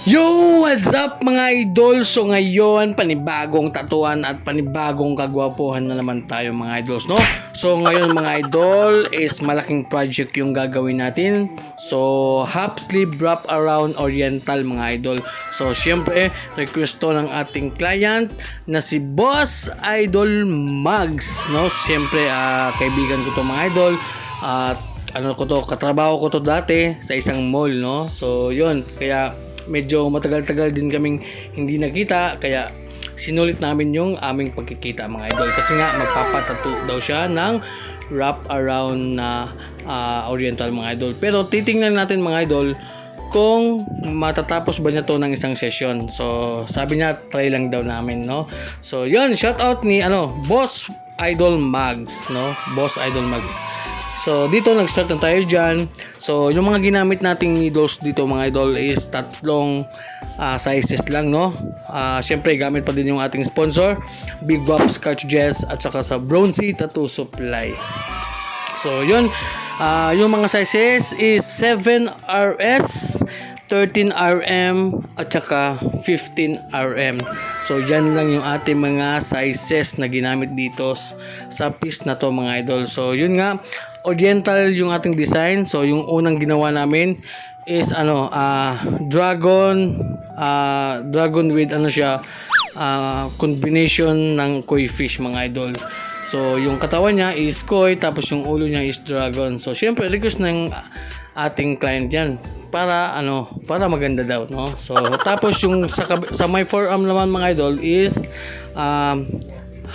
Yo! What's up mga idol? So ngayon, panibagong tatuan at panibagong kagwapuhan na naman tayo mga idols, no? So ngayon mga idol is malaking project yung gagawin natin. So half sleeve wrap around oriental mga idol. So syempre, request to ng ating client na si Boss Idol Mags, no? Syempre, kaibigan ko to mga idol. At katrabaho ko to dati sa isang mall, no? So yun, kaya medyo matagal-tagal din kaming hindi nakita, kaya sinulit namin yung aming pagkikita mga idol, kasi nga magpapatattoo daw siya ng wrap around na oriental mga idol. Pero titingnan natin mga idol kung matatapos ba niya to ng isang session. So sabi niya try lang daw namin, no? So yun, shout out ni Boss Idol Mags, no? Boss Idol Mags. So dito nag-start na tayo dyan. So yung mga ginamit nating needles dito mga idol is tatlong sizes lang, no? Syempre gamit pa din yung ating sponsor, Big Waps Cartridges, at saka sa Bronzy Tattoo Supply. So yun, yung mga sizes is 7RS, 13RM at saka 15RM. So yan lang yung ating mga sizes na ginamit dito sa piece na to mga idol. So yun nga, oriental yung ating design. So yung unang ginawa namin is dragon with combination ng koi fish mga idol. So yung katawan niya is koi, tapos yung ulo niya is dragon. So syempre request ng ating client yan para maganda daw, no? So tapos yung sa my forearm naman mga idol is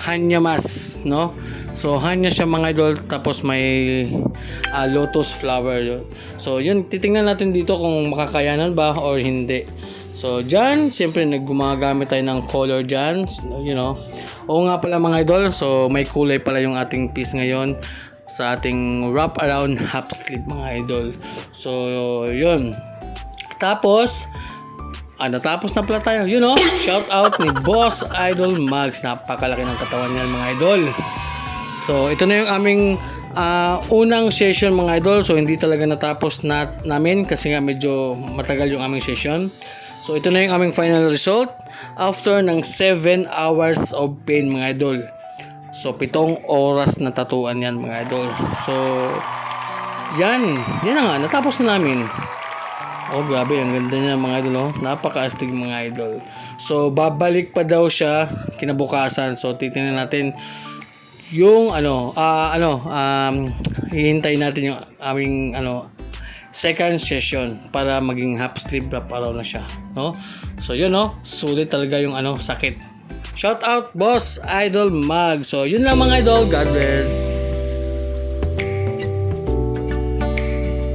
hanyamas, no? So hanya siya mga idol, tapos may lotus flower. So yun, titingnan natin dito kung makakayanan ba or hindi. So dyan, siyempre gumagamit tayo ng color dyan, you know. Oo nga pala mga idol, so may kulay pala yung ating piece ngayon sa ating wrap around half sleeve mga idol. So yun, tapos natapos na pala tayo, you know. Shout out ni Boss Idol Mags, napakalaki ng katawan niyan mga idol. So ito na yung aming unang session mga idol. So hindi talaga natapos namin kasi nga medyo matagal yung aming session. So ito na yung aming final result after ng 7 hours of pain mga idol. So 7 oras na tatuan yan mga idol. So yan na nga, natapos na namin. Oh grabe, ang ganda niya mga idol, oh. Napaka-astig mga idol. So babalik pa daw siya kinabukasan. So titingnan natin yung hihintayin natin yung aming second session para maging half sleeve wrap around na siya, no? So yun, no, sulit talaga yung sakit. Shout out Boss Idol Mag. So yun lang mga idol, God bless.